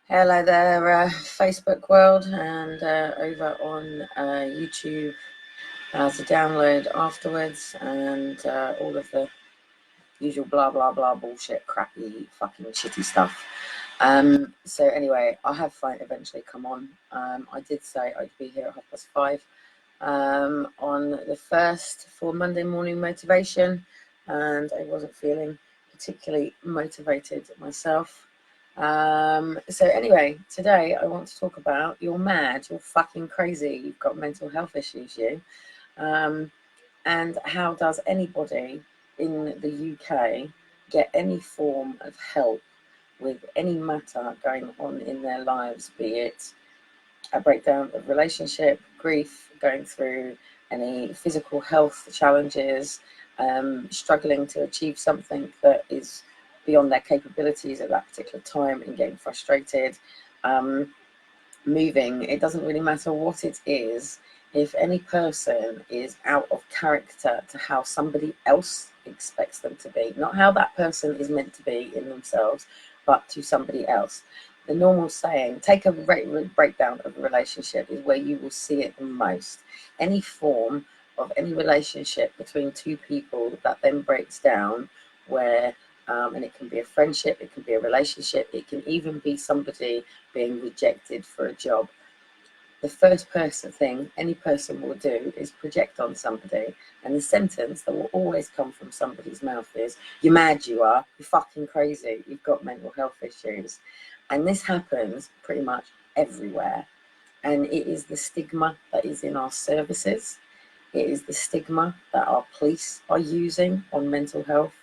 Hello there, Facebook world, and over on YouTube as a download afterwards, and all of the usual blah blah blah bullshit, crappy, fucking shitty stuff. So anyway, I have eventually come on. I did say I'd be here at 5:30 on the first for Monday morning motivation, and I wasn't feeling particularly motivated myself. So anyway, today I want to talk about you're mad, you're fucking crazy, you've got mental health issues, um, and how does anybody in the UK get any form of help with any matter going on in their lives, be it a breakdown of relationship, grief, going through any physical health challenges, struggling to achieve something that is beyond their capabilities at that particular time and getting frustrated, um, moving. It doesn't really matter what it is. If any person is out of character to how somebody else expects them to be, not how that person is meant to be in themselves, but to somebody else. The normal saying, take a breakdown of a relationship, is where you will see it the most. Any form of any relationship between two people that then breaks down, where and it can be a friendship, it can be a relationship, it can even be somebody being rejected for a job. The first person thing any person will do is project on somebody, and the sentence that will always come from somebody's mouth is, "You're mad, you are, you're fucking crazy, you've got mental health issues." And this happens pretty much everywhere. And it is the stigma that is in our services. It is the stigma that our police are using on mental health.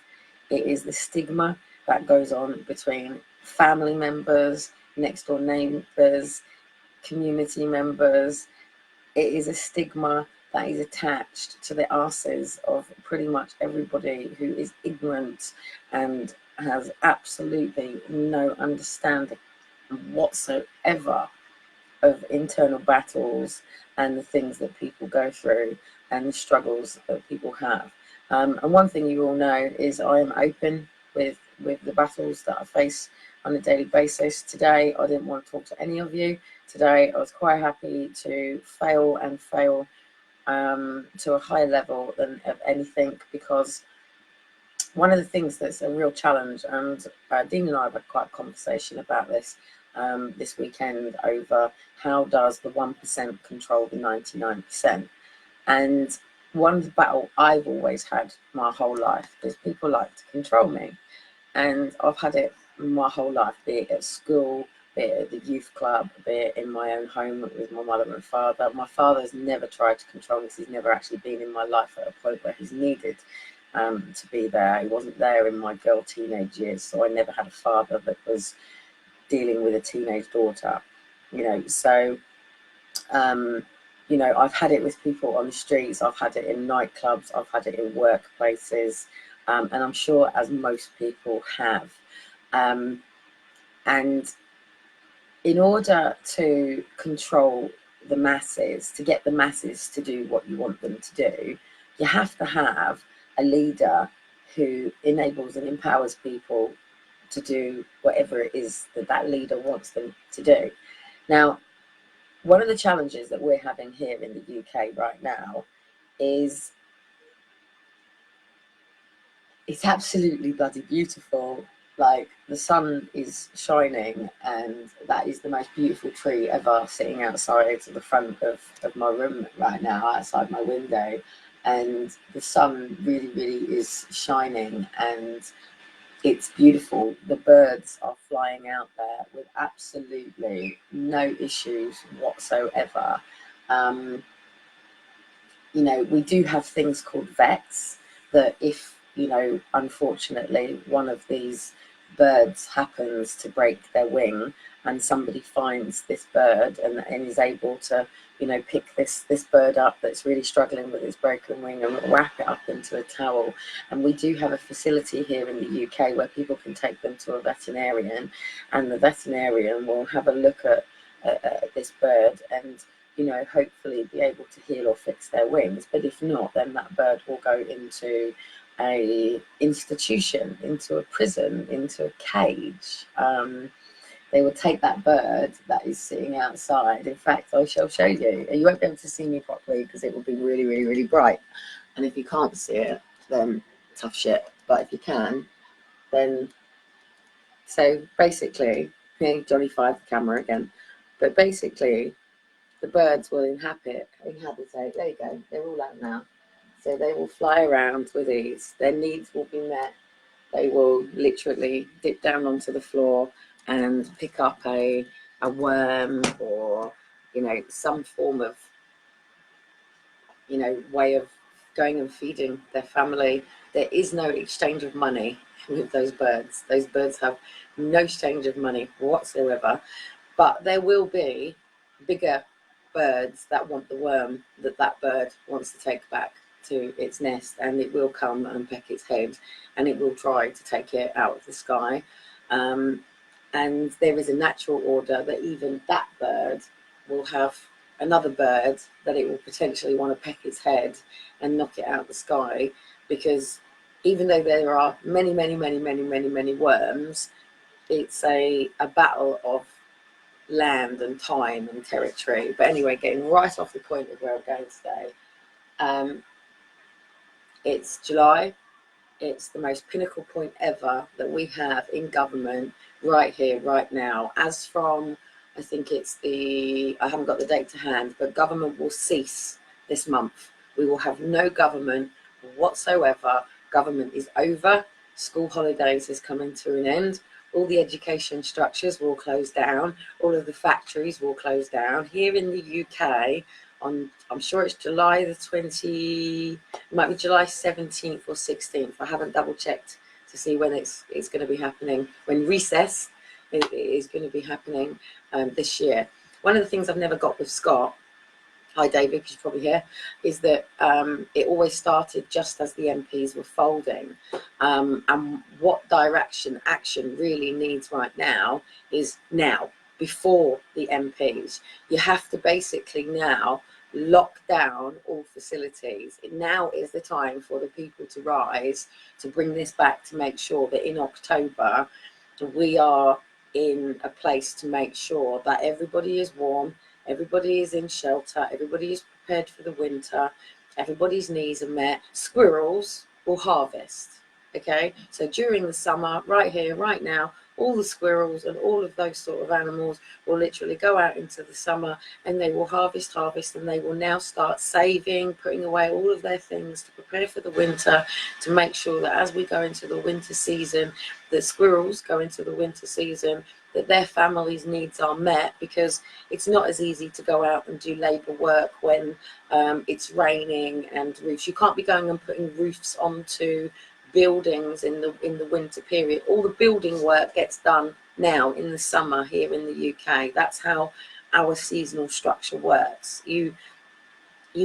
It is the stigma that goes on between family members, next door neighbours, community members. It is a stigma that is attached to the asses of pretty much everybody who is ignorant and has absolutely no understanding whatsoever of internal battles and the things that people go through and the struggles that people have. And one thing you all know is I am open with the battles that I face on a daily basis. Today, I didn't want to talk to any of you. Today, I was quite happy to fail and fail to a higher level than of anything, because one of the things that's a real challenge, and Dean and I have had quite a conversation about this weekend over how does the 1% control the 99%. And one battle I've always had my whole life is people like to control me. And I've had it my whole life, be it at school, be it at the youth club, be it in my own home with my mother and father. My father's never tried to control me because he's never actually been in my life at a point where he's needed to be there. He wasn't there in my girl teenage years, so I never had a father that was dealing with a teenage daughter, So, I've had it with people on the streets, I've had it in nightclubs, I've had it in workplaces, and I'm sure as most people have. And in order to control the masses, to get the masses to do what you want them to do, you have to have a leader who enables and empowers people to do whatever it is that that leader wants them to do. Now, one of the challenges that we're having here in the UK right now is it's absolutely bloody beautiful. Like, the sun is shining, and that is the most beautiful tree ever sitting outside the front of my room right now, outside my window. And the sun really, really is shining, and it's beautiful. The birds are flying out there with absolutely no issues whatsoever. Um, we do have things called vets that if, unfortunately, one of these birds happens to break their wing and somebody finds this bird and is able to, pick this bird up that's really struggling with its broken wing and wrap it up into a towel. And we do have a facility here in the UK where people can take them to a veterinarian, and the veterinarian will have a look at this bird and hopefully be able to heal or fix their wings. But if not, then that bird will go into a institution, into a prison, into a cage. they will take that bird that is sitting outside. In fact, I shall show you. You won't be able to see me properly because it will be really, really, really bright. And if you can't see it, then tough shit. But if you can, then... So basically, Johnny fired the camera again. But basically, the birds will inhabitate. There you go. They're all out now. So they will fly around with ease. Their needs will be met. They will literally dip down onto the floor and pick up a worm, or, you know, some form of, you know, way of going and feeding their family. There is no exchange of money with those birds. Those birds have no exchange of money whatsoever. But there will be bigger birds that want the worm that that bird wants to take back to its nest, and it will come and peck its head, and it will try to take it out of the sky. And there is a natural order that even that bird will have another bird that it will potentially want to peck its head and knock it out of the sky, because even though there are many, many, many, many, many, many worms, it's a battle of land and time and territory. But anyway, getting right off the point of where I'm going today, it's July. It's the most pinnacle point ever that we have in government right here, right now. As from, I think it's I haven't got the date to hand, but government will cease this month. We will have no government whatsoever. Government is over. School holidays is coming to an end. All the education structures will close down. All of the factories will close down. Here in the UK, I'm sure it's July the 20, it might be July 17th or 16th. I haven't double checked to see when it's going to be happening, when recess is going to be happening this year. One of the things I've never got with Scott, hi David, because you're probably here, is that it always started just as the MPs were folding. And what direction action really needs right now is now, before the MPs. You have to basically now lock down all facilities. Now is the time for the people to rise, to bring this back, to make sure that in October we are in a place to make sure that everybody is warm, everybody is in shelter, everybody is prepared for the winter, everybody's needs are met. Squirrels will harvest. Okay, so during the summer, right here, right now, all the squirrels and all of those sort of animals will literally go out into the summer, and they will harvest, and they will now start saving, putting away all of their things to prepare for the winter, to make sure that as we go into the winter season, the squirrels go into the winter season, that their families' needs are met, because it's not as easy to go out and do labour work when it's raining and roofs. You can't be going and putting roofs onto buildings in the winter period. All the building work gets done now in the summer here in the UK. That's how our seasonal structure works. You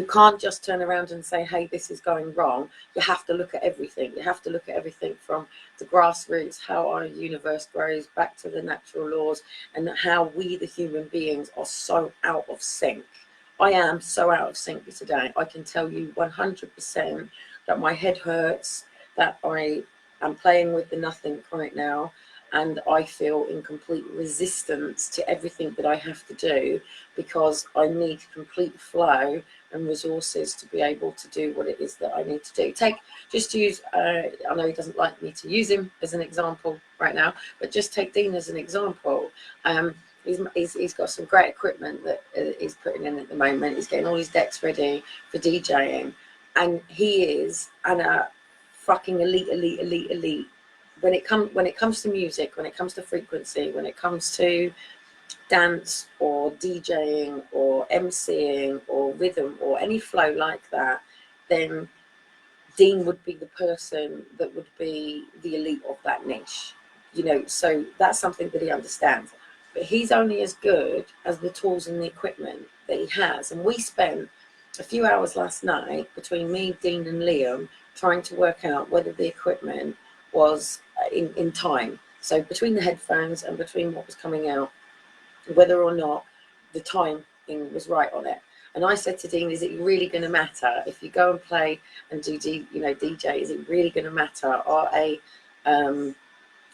can't just turn around and say, hey, this is going wrong. You have to look at everything. You have to look at everything from the grassroots, how our universe grows, back to the natural laws, and how we, the human beings, are so out of sync. I am so out of sync today. I can tell you 100% that my head hurts, that I am playing with the nothing right now, and I feel in complete resistance to everything that I have to do, because I need complete flow and resources to be able to do what it is that I need to do. Just use, I know he doesn't like me to use him as an example right now, but just take Dean as an example. He's got some great equipment that he's putting in at the moment. He's getting all his decks ready for DJing, and he is fucking elite. When it comes to music, when it comes to frequency, when it comes to dance or DJing or MCing or rhythm or any flow like that, then Dean would be the person that would be the elite of that niche. You know, so that's something that he understands. But he's only as good as the tools and the equipment that he has. And we spent a few hours last night between me, Dean and Liam trying to work out whether the equipment was in time. So between the headphones and between what was coming out, whether or not the time thing was right on it. And I said to Dean, is it really going to matter if you go and play and do DJ? Is it really going to matter? Are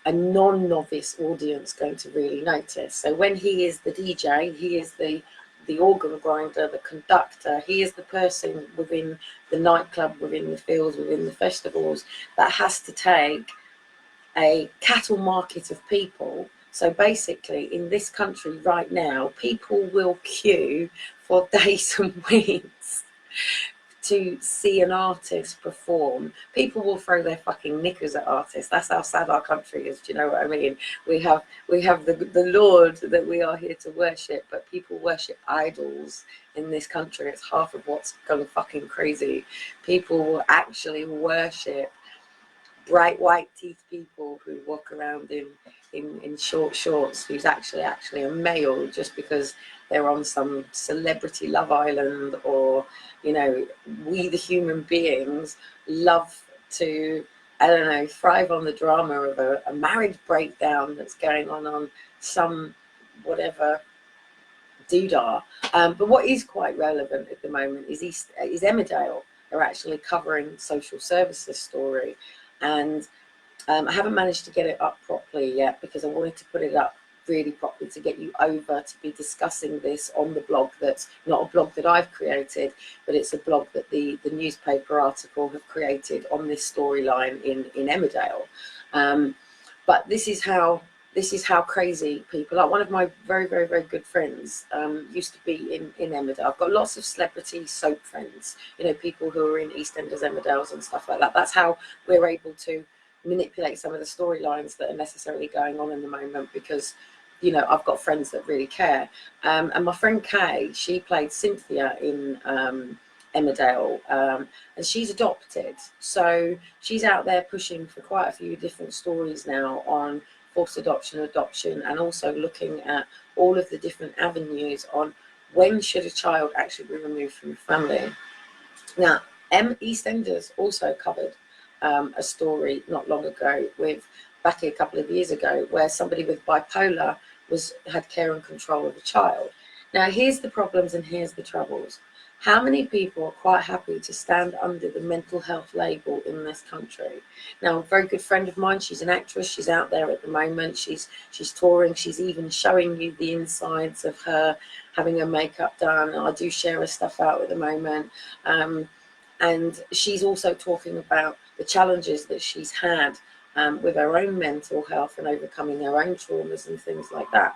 a non-novice audience going to really notice? So when he is the DJ, he is the organ grinder, the conductor, he is the person within the nightclub, within the fields, within the festivals, that has to take a cattle market of people. So basically, in this country right now, people will queue for days and weeks to see an artist perform. People will throw their fucking knickers at artists. That's how sad our country is. Do you know what I mean? We have the Lord that we are here to worship, but people worship idols in this country. It's half of what's gone fucking crazy. People will actually worship bright white teeth people who walk around in short shorts, who's actually a male, just because they're on some celebrity Love Island, or, you know, we the human beings love to, I don't know, thrive on the drama of a marriage breakdown that's going on some whatever doodah. But what is quite relevant at the moment is Emmerdale are actually covering social services story. And I haven't managed to get it up properly yet, because I wanted to put it up really properly to get you over to be discussing this on the blog. That's not a blog that I've created, but it's a blog that the newspaper article have created on this storyline in Emmerdale. But this is how crazy people are. One of my very, very, very good friends used to be in Emmerdale. I've got lots of celebrity soap friends, you know, people who are in EastEnders, Emmerdales and stuff like that. That's how we're able to manipulate some of the storylines that are necessarily going on in the moment, because, you know, I've got friends that really care. And my friend Kay, she played Cynthia in Emmerdale, and she's adopted. So she's out there pushing for quite a few different stories now on forced adoption, and also looking at all of the different avenues on when should a child actually be removed from the family. Now, EastEnders also covered a story not long ago, back a couple of years ago, where somebody with bipolar had care and control of a child. Now, here's the problems and here's the troubles. How many people are quite happy to stand under the mental health label in this country? Now, a very good friend of mine, she's an actress, she's out there at the moment, she's touring, she's even showing you the insides of her having her makeup done. I do share her stuff out at the moment. And she's also talking about the challenges that she's had with her own mental health and overcoming her own traumas and things like that.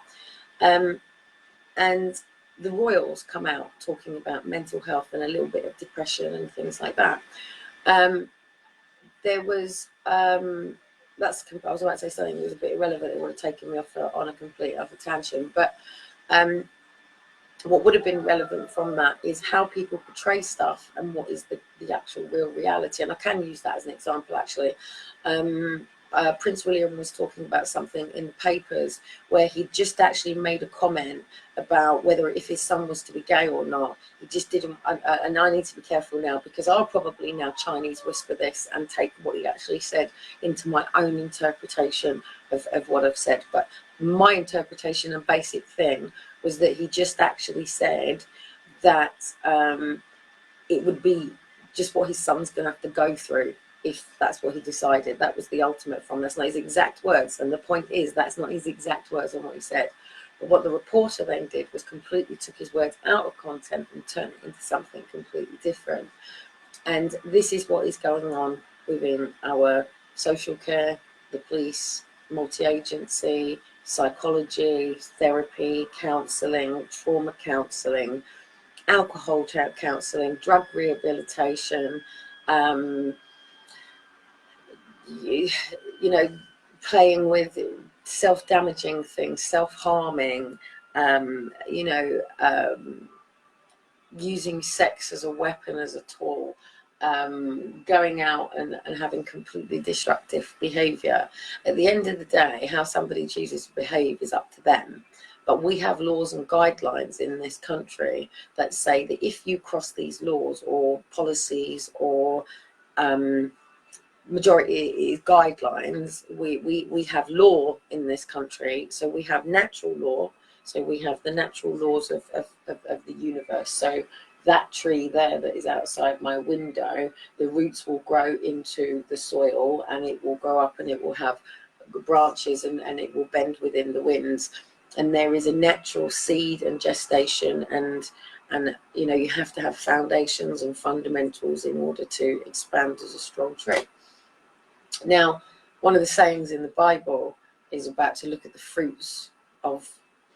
And the royals come out talking about mental health and a little bit of depression and things like that. There was, I was about to say something that was a bit irrelevant. It would have taken me off on a complete other tangent. But what would have been relevant from that is how people portray stuff and what is the actual real reality. And I can use that as an example, actually. Prince William was talking about something in the papers where he just actually made a comment about whether if his son was to be gay or not. He just didn't, and I need to be careful now, because I'll probably now Chinese whisper this and take what he actually said into my own interpretation of what I've said. But my interpretation and basic thing was that he just actually said that it would be just what his son's going to have to go through if that's what he decided. That was the ultimate from this. Not his exact words, and the point is that's not his exact words on what he said. But what the reporter then did was completely took his words out of content and turned it into something completely different. And this is what is going on within our social care, the police, multi-agency, psychology, therapy, counselling, trauma counselling, alcohol counselling, drug rehabilitation, you know, playing with self-damaging things, self-harming, using sex as a weapon, as a tool, going out and having completely destructive behavior. At the end of the day, how somebody chooses to behave is up to them. But we have laws and guidelines in this country that say that if you cross these laws or policies or majority guidelines, we have law in this country. So we have natural law. So we have the natural laws of the universe. So that tree there that is outside my window, the roots will grow into the soil and it will grow up and it will have branches, and it will bend within the winds. And there is a natural seed and gestation, and you know, you have to have foundations and fundamentals in order to expand as a strong tree. Now, one of the sayings in the Bible is about to look at the fruits of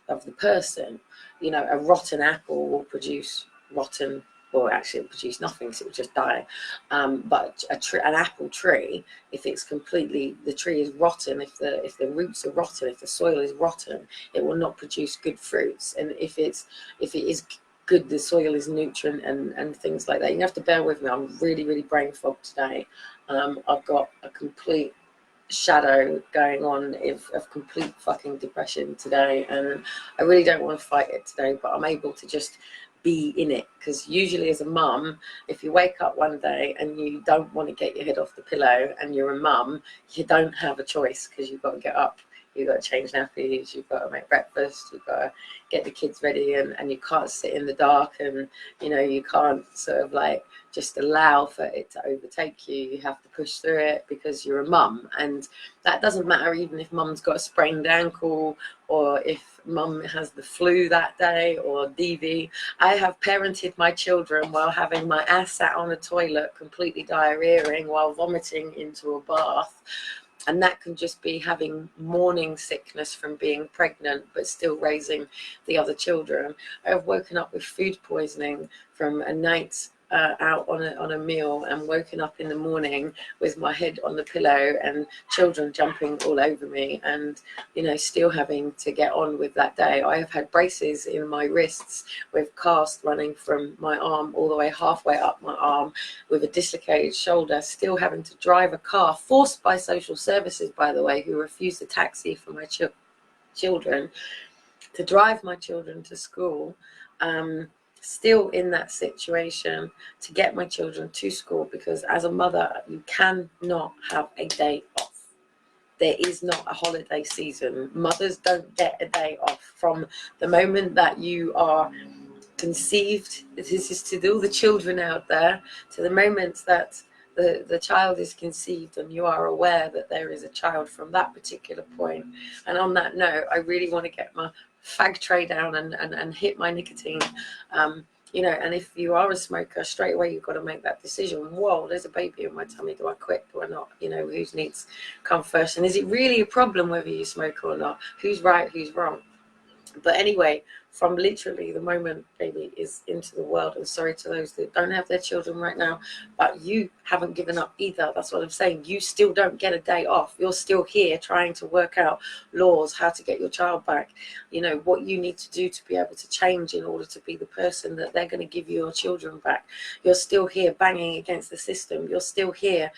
the person. You know, a rotten apple will produce rotten, well, actually it'll produce nothing, so it'll just die. But an apple tree, if it's completely, the tree is rotten, if the roots are rotten, if the soil is rotten, it will not produce good fruits. And if it is good, the soil is nutrient and things like that. You have to bear with me. I'm really brain fogged today. I've got a complete shadow going on of complete fucking depression today, and I really don't want to fight it today, but I'm able to just be in it. Because usually as a mum, if you wake up one day and you don't want to get your head off the pillow and you're a mum, you don't have a choice, because you've got to get up, you've got to change nappies, you've got to make breakfast, you've got to get the kids ready, and you can't sit in the dark, and you know, you can't sort of like just allow for it to overtake you. You have to push through it because you're a mum. And that doesn't matter even if mum's got a sprained ankle, or if mum has the flu that day, or DV. I have parented my children while having my ass sat on a toilet, completely diarrheaing, while vomiting into a bath. And that can just be having morning sickness from being pregnant, but still raising the other children. I've woken up with food poisoning from a night out on a meal, and woken up in the morning with my head on the pillow and children jumping all over me, and you know, still having to get on with that day. I have had braces in my wrists with cast running from my arm all the way halfway up my arm, with a dislocated shoulder, still having to drive a car, forced by social services, by the way, who refused a taxi for my children, to drive my children to school. Still in that situation, to get my children to school, because as a mother, you cannot have a day off. There is not a holiday season. Mothers don't get a day off. From the moment that you are conceived, this is to all the children out there, to the moment that the child is conceived and you are aware that there is a child, from that particular point. And on that note, I really want to get my fag tray down and hit my nicotine. You know, and if you are a smoker, straight away you've got to make that decision. Whoa, there's a baby in my tummy. Do I quit? Do I not? You know, whose needs come first? And is it really a problem whether you smoke or not? Who's right? Who's wrong? But anyway, from literally the moment baby is into the world, and sorry to those that don't have their children right now, but you haven't given up either. That's what I'm saying. You still don't get a day off. You're still here trying to work out laws, how to get your child back, you know, what you need to do to be able to change in order to be the person that they're going to give your children back. You're still here banging against the system. You're still here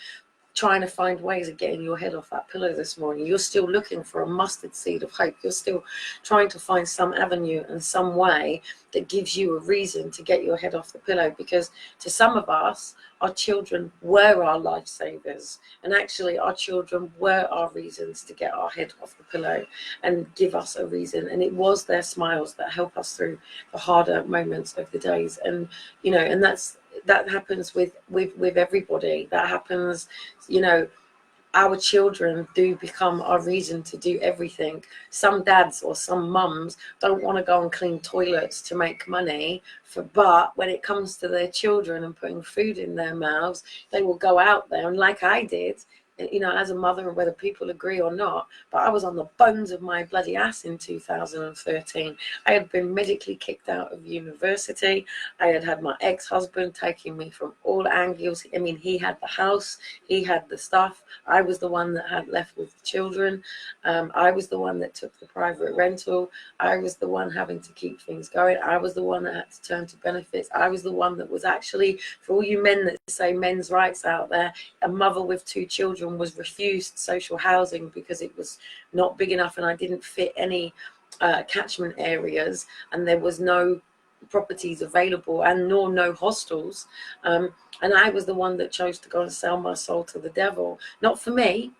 trying to find ways of getting your head off that pillow this morning. You're still looking for a mustard seed of hope. You're still trying to find some avenue and some way that gives you a reason to get your head off the pillow. Because to some of us, our children were our lifesavers, and actually our children were our reasons to get our head off the pillow and give us a reason. And it was their smiles that help us through the harder moments of the days. And you know, and that happens with everybody. That happens, you know, our children do become our reason to do everything. Some dads or some mums don't want to go and clean toilets to make money, but when it comes to their children and putting food in their mouths, they will go out there. And like I did, you know, as a mother, and whether people agree or not, but I was on the bones of my bloody ass in 2013. I had been medically kicked out of university. I had had my ex-husband taking me from all angles. I mean, he had the house, he had the stuff. I was the one that had left with the children. I was the one that took the private rental. I was the one having to keep things going. I was the one that had to turn to benefits. I was the one that was actually, for all you men that say men's rights out there, a mother with 2 children was refused social housing because it was not big enough, and I didn't fit any catchment areas, and there was no properties available, and nor no hostels, and I was the one that chose to go and sell my soul to the devil. Not for me.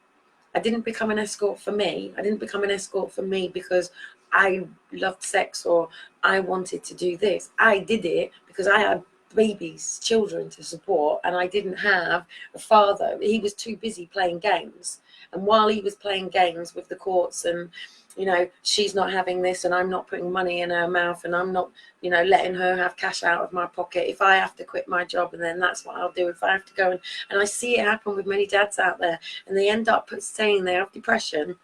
I didn't become an escort for me. I didn't become an escort for me because I loved sex or I wanted to do this. I did it because I had babies, children to support, and I didn't have a father. He was too busy playing games. And while he was playing games with the courts and, you know, she's not having this and I'm not putting money in her mouth and I'm not, you know, letting her have cash out of my pocket. If I have to quit my job, and then that's what I'll do. If I have to go and I see it happen with many dads out there, and they end up saying they have depression.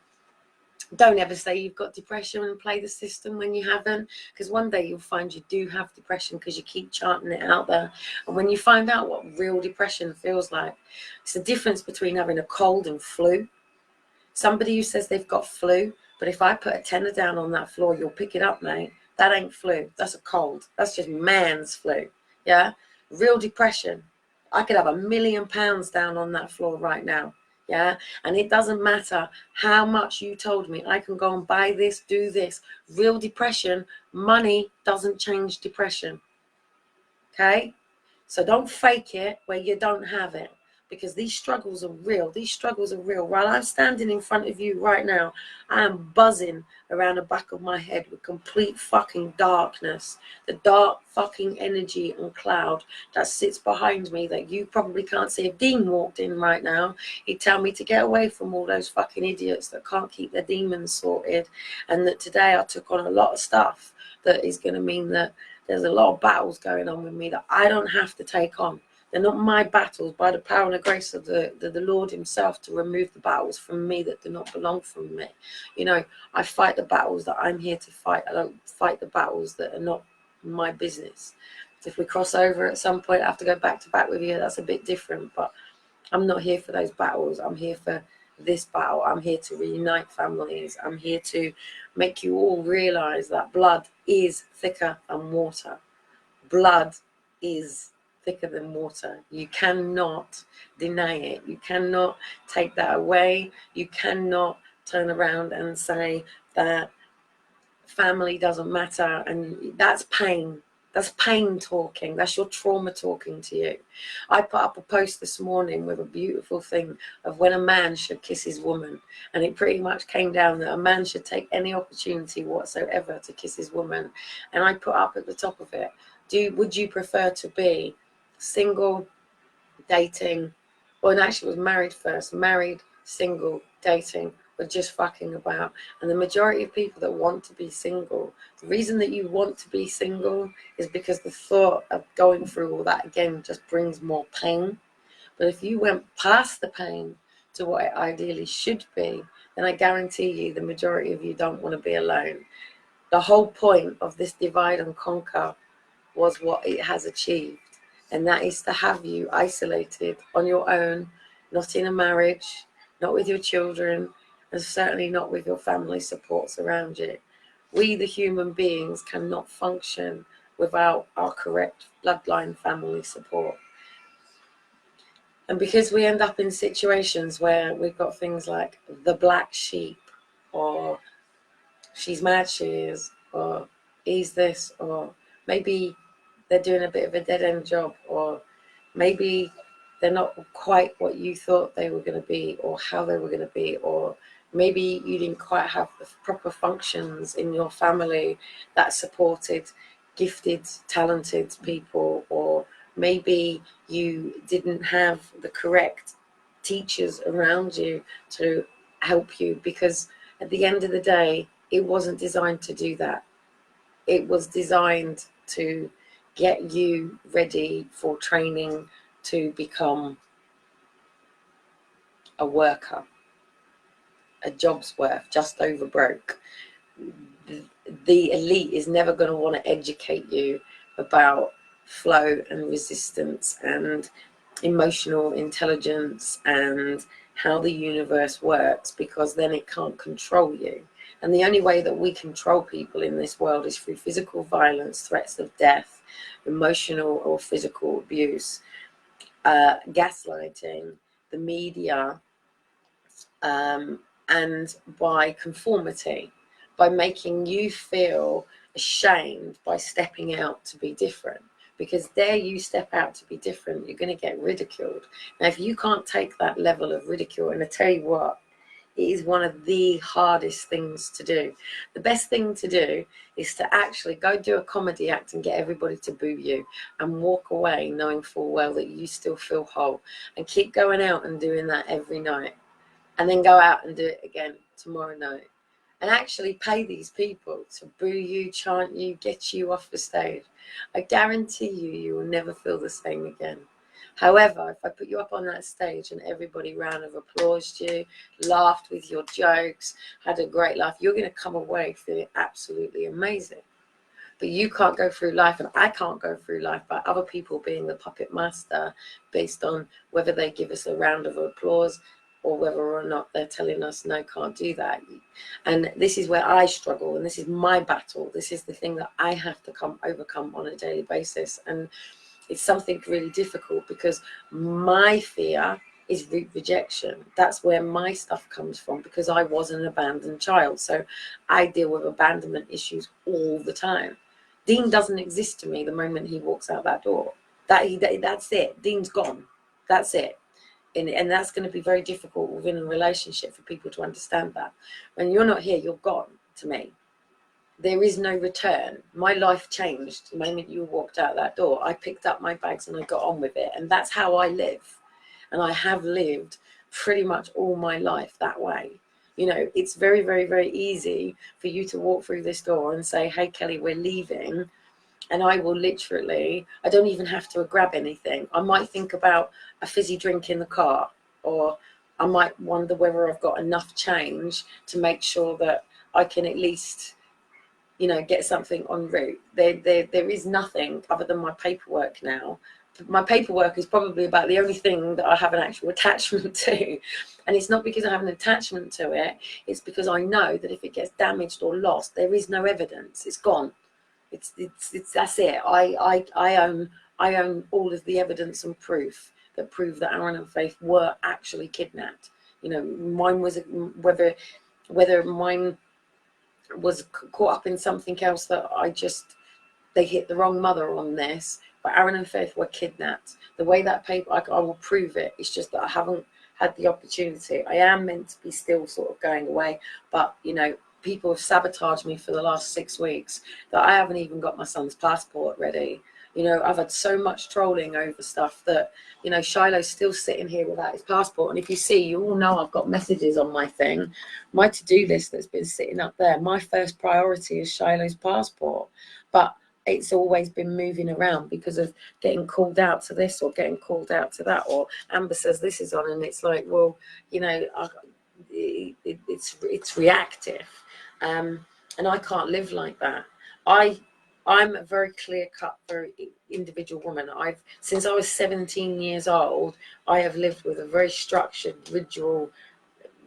Don't ever say you've got depression and play the system when you haven't, because one day you'll find you do have depression because you keep chanting it out there. And when you find out what real depression feels like, it's the difference between having a cold and flu. Somebody who says they've got flu, but if I put a tenner down on that floor, you'll pick it up, mate. That ain't flu. That's a cold. That's just man's flu. Yeah? Real depression. I could have £1 million down on that floor right now. Yeah? And it doesn't matter how much you told me. I can go and buy this, do this. Real depression, money doesn't change depression. Okay? So don't fake it where you don't have it. Because these struggles are real. These struggles are real. While I'm standing in front of you right now, I am buzzing around the back of my head with complete fucking darkness. The dark fucking energy and cloud that sits behind me that you probably can't see. If Dean walked in right now, he'd tell me to get away from all those fucking idiots that can't keep their demons sorted. And that today I took on a lot of stuff that is going to mean that there's a lot of battles going on with me that I don't have to take on. They're not my battles, by the power and the grace of the Lord himself, to remove the battles from me that do not belong from me. You know, I fight the battles that I'm here to fight. I don't fight the battles that are not my business. If we cross over at some point, I have to go back to back with you. That's a bit different, but I'm not here for those battles. I'm here for this battle. I'm here to reunite families. I'm here to make you all realize that blood is thicker than water. Blood is thicker than water. You cannot deny it. You cannot take that away. You cannot turn around and say that family doesn't matter, and that's pain. That's pain talking. That's your trauma talking to you. I put up a post this morning with a beautiful thing of when a man should kiss his woman, and it pretty much came down that a man should take any opportunity whatsoever to kiss his woman. And I put up at the top of it, would you prefer to be single, dating, well, actually it was married first, married, single, dating, or just fucking about? And the majority of people that want to be single, the reason that you want to be single is because the thought of going through all that again just brings more pain. But if you went past the pain to what it ideally should be, then I guarantee you the majority of you don't want to be alone. The whole point of this divide and conquer was what it has achieved, and that is to have you isolated on your own, not in a marriage, not with your children, and certainly not with your family supports around you. We, the human beings, cannot function without our correct bloodline family support. And because we end up in situations where we've got things like the black sheep, or she's mad she is, or he's this, or maybe they're doing a bit of a dead-end job, or maybe they're not quite what you thought they were going to be, or how they were going to be, or maybe you didn't quite have the proper functions in your family that supported gifted, talented people, or maybe you didn't have the correct teachers around you to help you, because at the end of the day, it wasn't designed to do that. It was designed to get you ready for training to become a worker, a job's worth, just over broke. The elite is never going to want to educate you about flow and resistance and emotional intelligence and how the universe works, because then it can't control you. And the only way that we control people in this world is through physical violence, threats of death, emotional or physical abuse, gaslighting, the media, and by conformity, by making you feel ashamed by stepping out to be different. Because dare you step out to be different, you're going to get ridiculed. Now, if you can't take that level of ridicule, and I tell you what, it is one of the hardest things to do. The best thing to do is to actually go do a comedy act and get everybody to boo you, and walk away knowing full well that you still feel whole, and keep going out and doing that every night. and then go out and do it again tomorrow night, and actually pay these people to boo you, chant you, get you off the stage. I guarantee you, you will never feel the same again. However, if I put you up on that stage and everybody round of applauded you, laughed with your jokes, had a great laugh, you're going to come away feeling absolutely amazing. But you can't go through life, and I can't go through life by other people being the puppet master based on whether they give us a round of applause or whether or not they're telling us, no, can't do that. And this is where I struggle, and this is my battle. This is the thing that I have to overcome on a daily basis. And it's something really difficult because my fear is rejection. That's where my stuff comes from, because I was an abandoned child. So I deal with abandonment issues all the time. Dean doesn't exist to me the moment he walks out that door. That's it. Dean's gone. That's it. And that's going to be very difficult within a relationship for people to understand that. When you're not here, you're gone to me. There is no return. My life changed the moment you walked out that door. I picked up my bags and I got on with it. And that's how I live. And I have lived pretty much all my life that way. You know, it's very, very, very easy for you to walk through this door and say, hey, Kelly, we're leaving. And I will literally, I don't even have to grab anything. I might think about a fizzy drink in the car, or I might wonder whether I've got enough change to make sure that I can at least, you know, get something en route. There is nothing other than my paperwork now. My paperwork is probably about the only thing that I have an actual attachment to. And it's not because I have an attachment to it. It's because I know that if it gets damaged or lost, there is no evidence. It's gone. It's that's it. I own all of the evidence and proof that Aaron and Faith were actually kidnapped. You know, mine was, whether mine was caught up in something else that they hit the wrong mother on this, but Aaron and Faith were kidnapped. The way that paper, I will prove it. It's just that I haven't had the opportunity. I am meant to be still sort of going away, but you know, people have sabotaged me for the last 6 weeks that I haven't even got my son's passport ready. You know, I've had so much trolling over stuff that, you know, Shiloh's still sitting here without his passport. And if you see, you all know I've got messages on my thing, my to-do list that's been sitting up there. My first priority is Shiloh's passport. But it's always been moving around because of getting called out to this or getting called out to that, or Amber says this is on, and it's like, well, you know, it's reactive. And I can't live like that. I'm a very clear-cut, very individual woman. Since I was 17 years old, I have lived with a very structured, ritual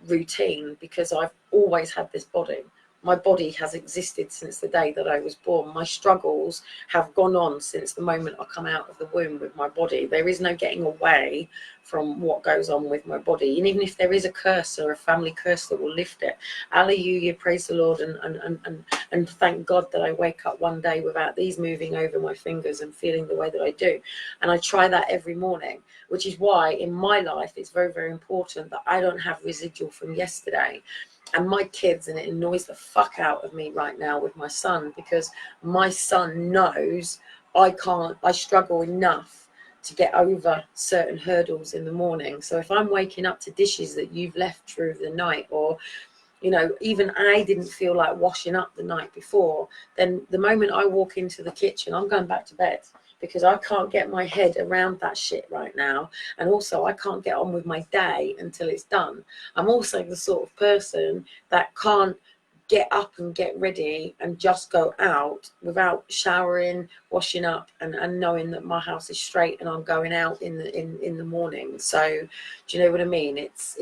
routine because I've always had this body. My body has existed since the day that I was born. My struggles have gone on since the moment I come out of the womb with my body. There is no getting away from what goes on with my body. And even if there is a curse or a family curse that will lift it, hallelujah, praise the Lord, and thank God that I wake up one day without these moving over my fingers and feeling the way that I do. And I try that every morning, which is why in my life it's very, very important that I don't have residual from yesterday. And my kids, and it annoys the fuck out of me right now with my son, because my son knows I struggle enough to get over certain hurdles in the morning. So if I'm waking up to dishes that you've left through the night, or, you know, even I didn't feel like washing up the night before, then the moment I walk into the kitchen, I'm going back to bed. Because I can't get my head around that shit right now. And also I can't get on with my day until it's done. I'm also the sort of person that can't get up and get ready and just go out without showering, washing up, and knowing that my house is straight and I'm going out in the morning. So do you know what I mean? It's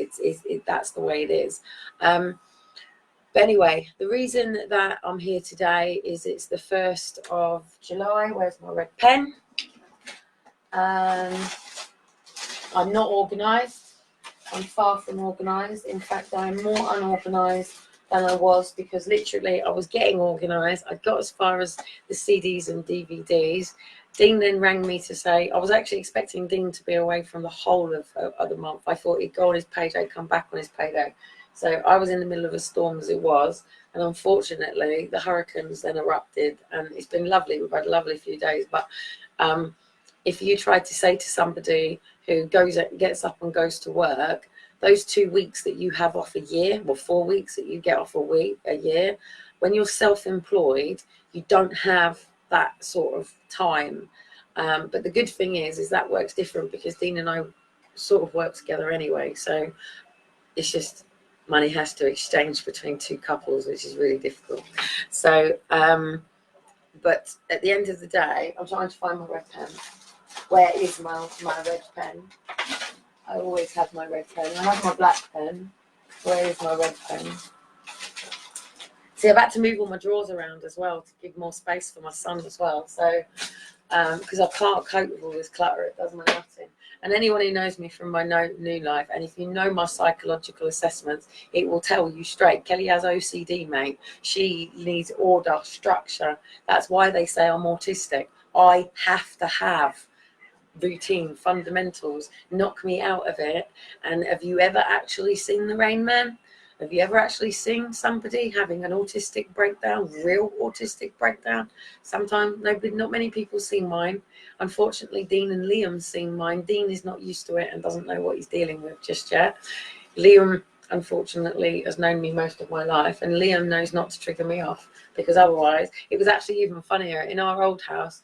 that's the way it is. But anyway, the reason that I'm here today is it's the 1st of July. Where's my red pen? I'm not organised. I'm far from organised. In fact, I'm more unorganised than I was, because literally I was getting organised. I got as far as the CDs and DVDs. Dean then rang me to say, I was actually expecting Dean to be away from the whole of the month. I thought he'd go on his payday, come back on his payday. So I was in the middle of a storm as it was, and unfortunately the hurricanes then erupted, and it's been lovely. We've had a lovely few days, but if you try to say to somebody who gets up and goes to work those 2 weeks that you have off a year, or 4 weeks that you get off a year, when you're self-employed, you don't have that sort of time. But the good thing is that works different, because Dean and I sort of work together anyway. So it's just money has to exchange between two couples, which is really difficult. So, but at the end of the day, I'm trying to find my red pen. Where is my red pen? I always have my red pen. I have my black pen. Where is my red pen? See, I've had to move all my drawers around as well to give more space for my son as well. So, because I can't cope with all this clutter, it does my nuts in. And anyone who knows me from my new life, and if you know my psychological assessments, it will tell you straight. Kelly has OCD, mate. She needs order, structure. That's why they say I'm autistic. I have to have routine, fundamentals. Knock me out of it. And have you ever actually seen The Rain Man? Have you ever actually seen somebody having an autistic breakdown, real autistic breakdown? Sometimes not many people see mine. Unfortunately, Dean and Liam's seen mine. Dean is not used to it and doesn't know what he's dealing with just yet. Liam, unfortunately, has known me most of my life, and Liam knows not to trigger me off, because otherwise, it was actually even funnier. In our old house,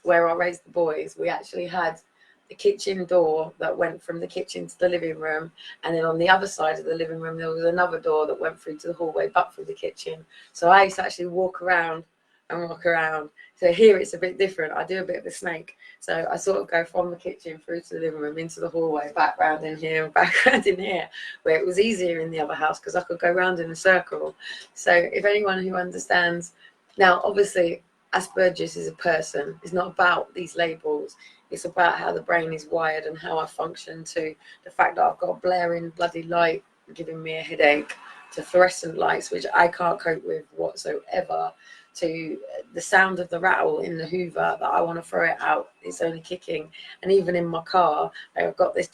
where I raised the boys, we actually had the kitchen door that went from the kitchen to the living room, and then on the other side of the living room there was another door that went through to the hallway but through the kitchen. So I used to actually walk around and walk around. So here it's a bit different. I do a bit of a snake, so I sort of go from the kitchen through to the living room, into the hallway, back round in here and back round in here, where it was easier in the other house because I could go round in a circle. So if anyone who understands, now obviously Asperger's is a person. It's not about these labels. It's about how the brain is wired and how I function, to the fact that I've got blaring bloody light giving me a headache, to fluorescent lights, which I can't cope with whatsoever, to the sound of the rattle in the Hoover that I want to throw it out. It's only kicking. And even in my car, I've got this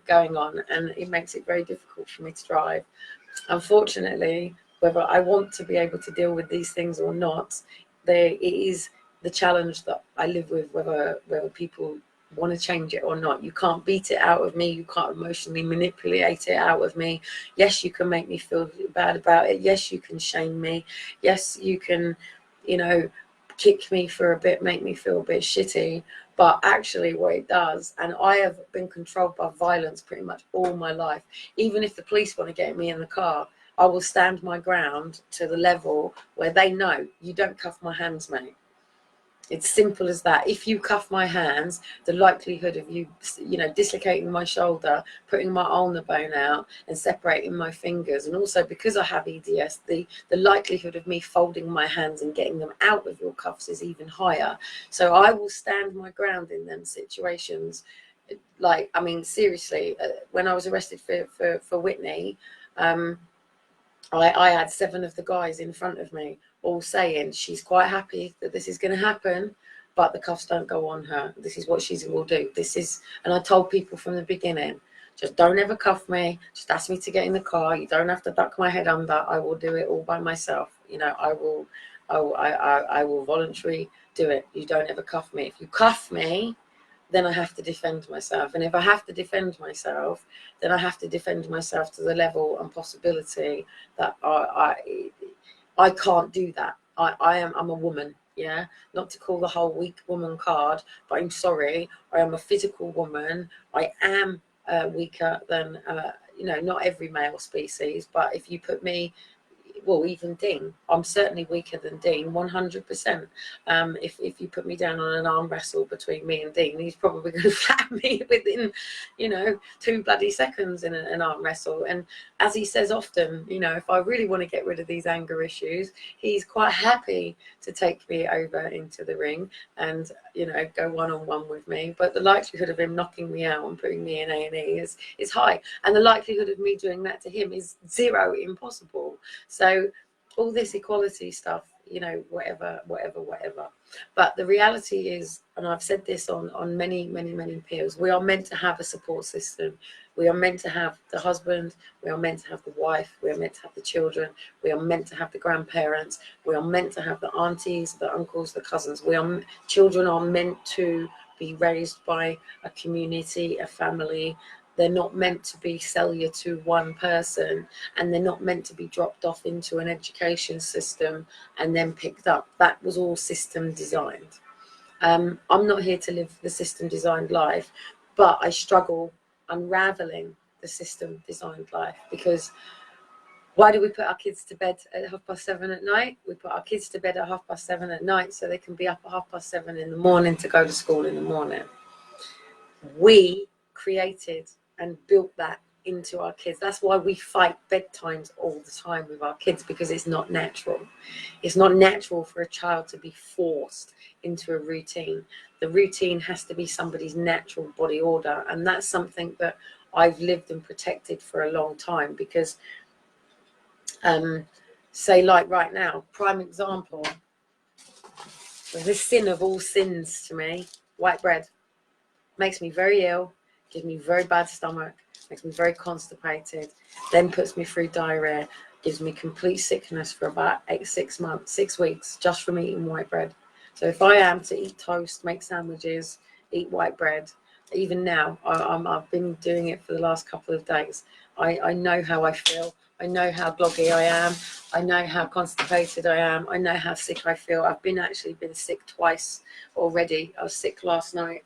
going on, and it makes it very difficult for me to drive. Unfortunately, whether I want to be able to deal with these things or not, it is the challenge that I live with, whether people want to change it or not. You can't beat it out of me. You can't emotionally manipulate it out of me. Yes, you can make me feel bad about it. Yes, you can shame me. Yes, you can, kick me for a bit, make me feel a bit shitty. But actually what it does, and I have been controlled by violence pretty much all my life. Even if the police want to get me in the car, I will stand my ground to the level where they know, you don't cuff my hands, mate. It's simple as that. If you cuff my hands, the likelihood of you, dislocating my shoulder, putting my ulnar bone out and separating my fingers, and also because I have EDS, the likelihood of me folding my hands and getting them out of your cuffs is even higher. So I will stand my ground in them situations. Like, I mean, seriously, when I was arrested for Whitney, I had 7 of the guys in front of me all saying she's quite happy that this is going to happen, but the cuffs don't go on her. This is what she will do. And I told people from the beginning, just don't ever cuff me. Just ask me to get in the car. You don't have to duck my head under. I will do it all by myself. I will voluntarily do it. You don't ever cuff me. If you cuff me, then I have to defend myself. And if I have to defend myself, then I have to defend myself to the level and possibility that I can't do that. I'm a woman, yeah? Not to call the whole weak woman card, but I'm sorry. I am a physical woman. I am weaker than, not every male species, but if you put me, well, even Dean, I'm certainly weaker than Dean, 100%. If you put me down on an arm wrestle between me and Dean, he's probably going to flat me within, 2 bloody seconds in an arm wrestle. And as he says often, if I really want to get rid of these anger issues, he's quite happy to take me over into the ring and, go one-on-one with me. But the likelihood of him knocking me out and putting me in A&E is high. And the likelihood of me doing that to him is 0, impossible. So all this equality stuff, whatever. But the reality is, and I've said this on many appeals, we are meant to have a support system. We are meant to have the husband. We are meant to have the wife. We are meant to have the children. We are meant to have the grandparents. We are meant to have the aunties, the uncles, the cousins. Children are meant to be raised by a community, a family. they're not meant to be cellular to one person, and they're not meant to be dropped off into an education system and then picked up. That was all system designed. I'm not here to live the system designed life, but I struggle unraveling the system designed life, because why do we put our kids to bed at 7:30 at night? We put our kids to bed at 7:30 at night so they can be up at 7:30 in the morning to go to school in the morning. We created and built that into our kids. That's why we fight bedtimes all the time with our kids, because it's not natural. It's not natural for a child to be forced into a routine. The routine has to be somebody's natural body order, and that's something that I've lived and protected for a long time, because say like right now, prime example, the sin of all sins to me, white bread. Makes me very ill, gives me very bad stomach, makes me very constipated, then puts me through diarrhea, gives me complete sickness for about 6 weeks just from eating white bread. So if I am to eat toast, make sandwiches, eat white bread, even now, I've been doing it for the last couple of days. I know how I feel. I know how groggy I am. I know how constipated I am. I know how sick I feel. I've been sick twice already. I was sick last night.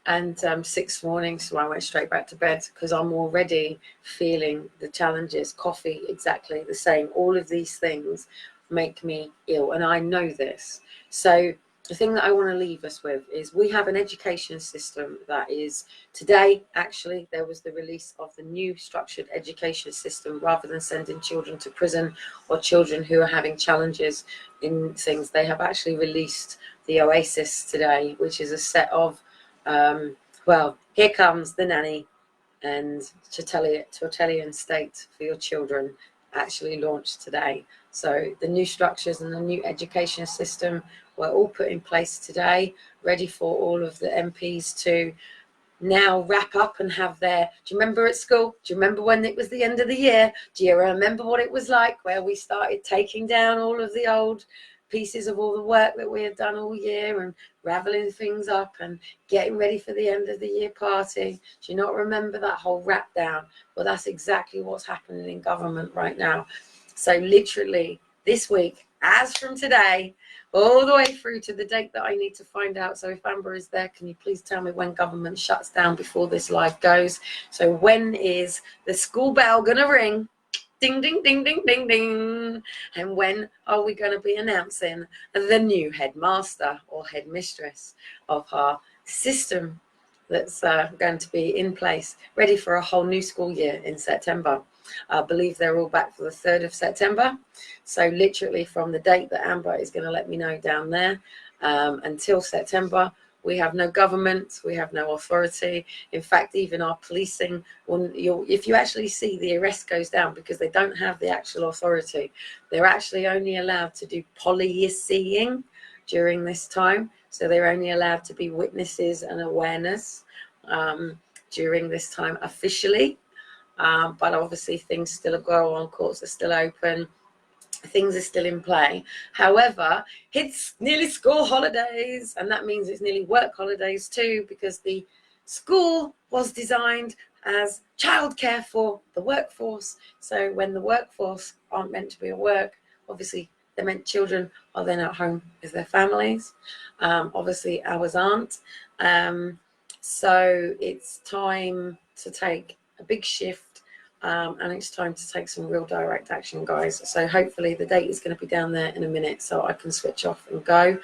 And 6 mornings, so I went straight back to bed, because I'm already feeling the challenges. Coffee, exactly the same. All of these things make me ill, and I know this. So the thing that I want to leave us with is we have an education system that is, today actually there was the release of the new structured education system. Rather than sending children to prison or children who are having challenges in things, they have actually released the Oasis today, which is a set of well, here comes the nanny and totalitarian state for your children, actually launched today. So the new structures and the new education system were all put in place today, ready for all of the MPs to now wrap up and have their, do you remember at school? Do you remember when it was the end of the year? Do you remember what it was like, where we started taking down all of the old pieces of all the work that we had done all year and raveling things up and getting ready for the end of the year party? Do you not remember that whole wrap down? Well, that's exactly what's happening in government right now. So literally this week, as from today, all the way through to the date that I need to find out. So if Amber is there, can you please tell me when government shuts down before this live goes? So when is the school bell gonna ring? Ding, ding, ding, ding, ding, ding. And when are we going to be announcing the new headmaster or headmistress of our system that's going to be in place, ready for a whole new school year in September? I believe they're all back for the 3rd of September. So literally from the date that Amber is going to let me know down there until September, we have no government, we have no authority. In fact, even our policing, if you actually see, the arrest goes down because they don't have the actual authority. They're actually only allowed to do policing during this time. So they're only allowed to be witnesses and awareness during this time officially. But obviously things still go on, courts are still open, things are still in play. However, it's nearly school holidays, and that means it's nearly work holidays too, because the school was designed as childcare for the workforce. So when the workforce aren't meant to be at work, obviously they're meant children are then at home with their families. Obviously ours aren't. So it's time to take a big shift. And it's time to take some real direct action, guys. So hopefully the date is going to be down there in a minute so I can switch off and go.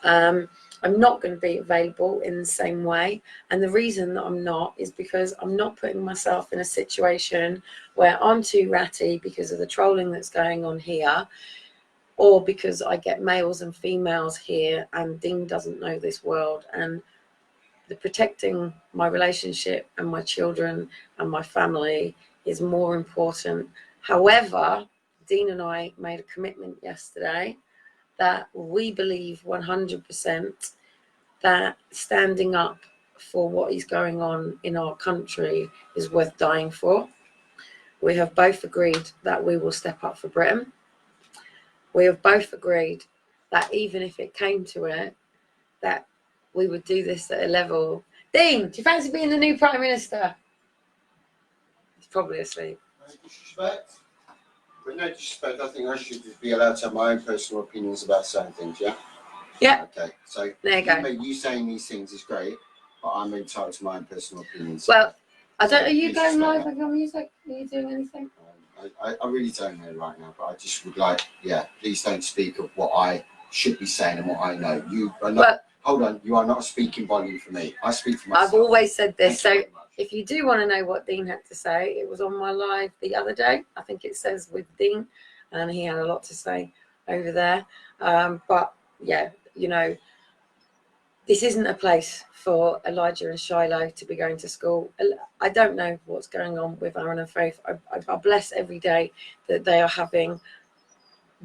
I'm not going to be available in the same way. And the reason that I'm not is because I'm not putting myself in a situation where I'm too ratty because of the trolling that's going on here, or because I get males and females here and Dean doesn't know this world. And the protecting my relationship and my children and my family is more important. However, Dean and I made a commitment yesterday that we believe 100% that standing up for what is going on in our country is worth dying for. We have both agreed that we will step up for Britain. We have both agreed that even if it came to it, that we would do this at a level Dean, do you fancy being the new Prime Minister? He's probably asleep. No disrespect. With no disrespect, I think I should be allowed to have my own personal opinions about certain things, yeah? Yeah. Okay, so there you go. you saying these things is great, but I'm entitled to my own personal opinions. Well, I don't. So Are you please going stop live that. with your music? Are you doing anything? I really don't know right now, but I just would like, yeah, please don't speak of what I should be saying and what I know. You are not, Well, hold on, you are not a speaking volume for me. I speak for myself. I've always said this. Thank you So very much. if you do want to know what Dean had to say, it was on my live the other day. I think it says with Dean, and he had a lot to say over there. But yeah, you know, this isn't a place for Elijah and Shiloh to be going to school. I don't know what's going on with Aaron and Faith. I bless every day that they are having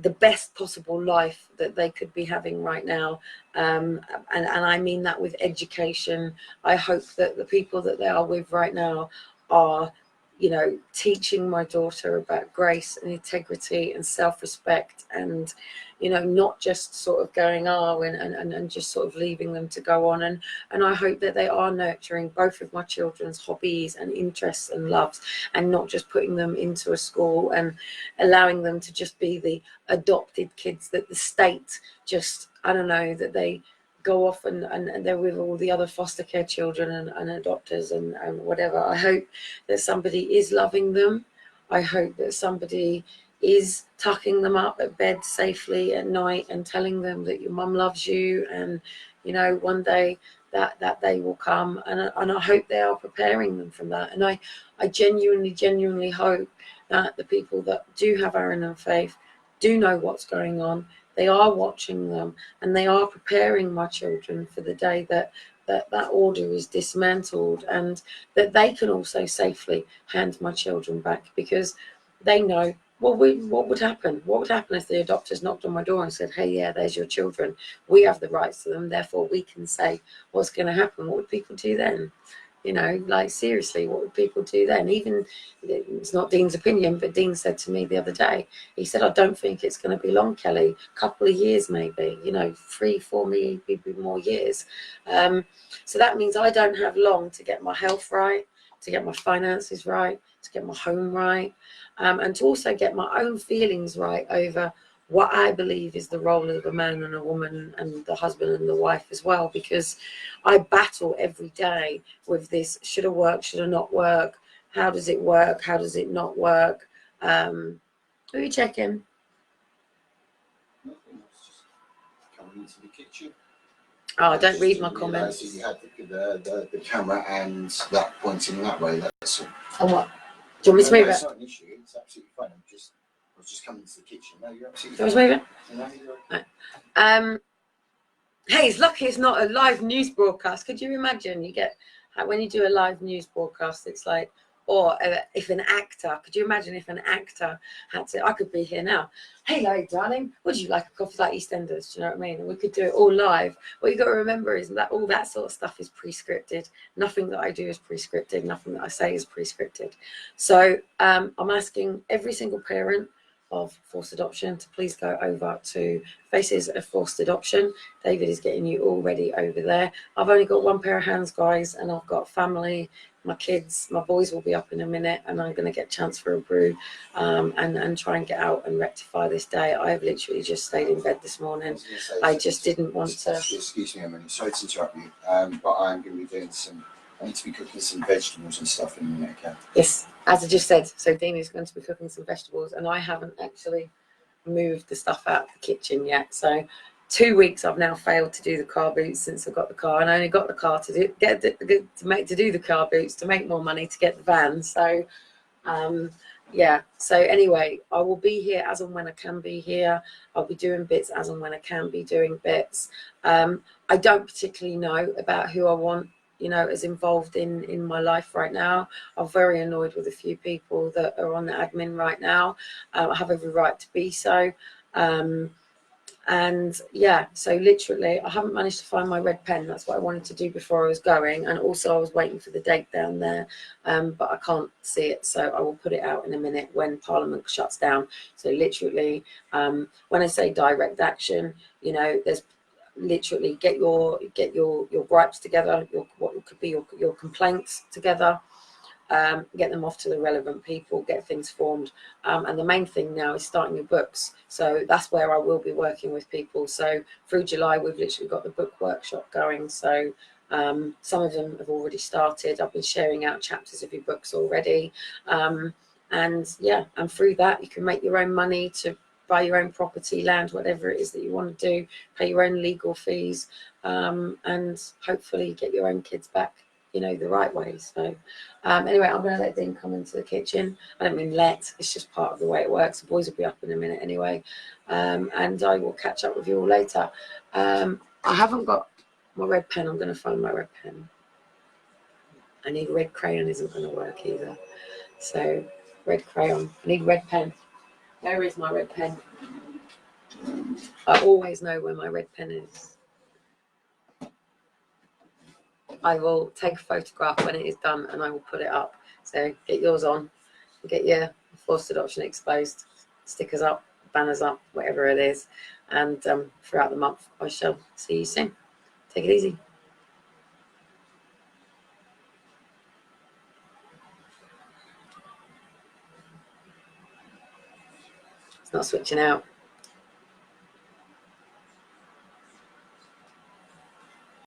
the best possible life that they could be having right now. And I mean that with education. I hope that the people that they are with right now are, you know, teaching my daughter about grace and integrity and self-respect, and, you know, not just sort of going and just sort of leaving them to go on. And I hope that they are nurturing both of my children's hobbies and interests and loves, and not just putting them into a school and allowing them to just be the adopted kids that the state just, I don't know, that they go off and they're with all the other foster care children and adopters and whatever. I hope that somebody is loving them. I hope that somebody is tucking them up at bed safely at night and telling them that your mum loves you, and, you know, one day that day will come. And I hope they are preparing them from that. And I genuinely hope that the people that do have Aaron and Faith do know what's going on. They are watching them, and they are preparing my children for the day that order is dismantled, and that they can also safely hand my children back, because they know what would happen. What would happen if the adopters knocked on my door and said, hey, yeah, there's your children. We have the rights to them, therefore we can say what's going to happen. What would people do then? You know, like, seriously, what would people do then? Even, it's not Dean's opinion, but Dean said to me the other day, he said, I don't think it's going to be long, Kelly, a couple of years maybe, you know, 3-4 maybe more years. So that means I don't have long to get my health right, to get my finances right, to get my home right, and to also get my own feelings right over what I believe is the role of a man and a woman, and the husband and the wife as well, because I battle every day with this: should it work, should it not work, how does it work, how does it not work? Who are you checking? Nothing, I was just coming into the kitchen. Oh, I don't just read my didn't realise comments. that you had the camera and that pointing that way. That's all. And what? Do you want me to move It's it? not an issue. It's absolutely fine. I was just coming to the kitchen. No, you're absolutely Do you fine. want me to move it? No, you're okay. Hey, it's lucky it's not a live news broadcast. Could you imagine? You get, when you do a live news broadcast, it's like, or if an actor, could you imagine if an actor had to, I could be here now. Hello, darling. Would you like a coffee, like EastEnders? Do you know what I mean? And we could do it all live. What you got to remember is that all that sort of stuff is pre-scripted. Nothing that I do is pre-scripted. Nothing that I say is pre-scripted. So I'm asking every single parent of forced adoption to please go over to Faces of Forced Adoption. David is getting you all ready over there. I've only got one pair of hands, guys, and I've got family, my kids, my boys will be up in a minute, and I'm going to get a chance for a brew and try and get out and rectify this day. I have literally just stayed in bed this morning. I just didn't want to. Excuse me a minute. Sorry to interrupt you, but I'm going to be doing some. I need to be cooking some vegetables and stuff in a minute, okay? Yes, as I just said. So Dean is going to be cooking some vegetables, and I haven't actually moved the stuff out of the kitchen yet. So 2 weeks I've now failed to do the car boots since I got the car, and I only got the car to do the car boots to make more money to get the van. So yeah, so anyway, I will be here as and when I can be here. I'll be doing bits as and when I can be doing bits. I don't particularly know about who I want, you know, as involved in my life right now. I'm very annoyed with a few people that are on the admin right now. I have every right to be so. And yeah, so literally I haven't managed to find my red pen. That's what I wanted to do before I was going, and also I was waiting for the date down there, but I can't see it, so I will put it out in a minute when Parliament shuts down. So literally, when I say direct action, you know, there's literally get your gripes together, what could be your complaints together, get them off to the relevant people, get things formed. And the main thing now is starting your books. So that's where I will be working with people. So through July, we've literally got the book workshop going. So some of them have already started. I've been sharing out chapters of your books already. And through that, you can make your own money to buy your own property, land, whatever it is that you want to do, pay your own legal fees, and hopefully get your own kids back, the right way. So anyway, I'm going to let Dean come into the kitchen. I don't mean let, it's just part of the way it works. The boys will be up in a minute anyway. And I will catch up with you all later. I haven't got my red pen. I'm going to find my red pen. I need red crayon, isn't going to work either. So red crayon, I need red pen. Where is my red pen? I always know where my red pen is. I will take a photograph when it is done and I will put it up. So get yours on, get your forced adoption exposed stickers up, banners up, whatever it is. And throughout the month, I shall see you soon. Take it easy. It's not switching out.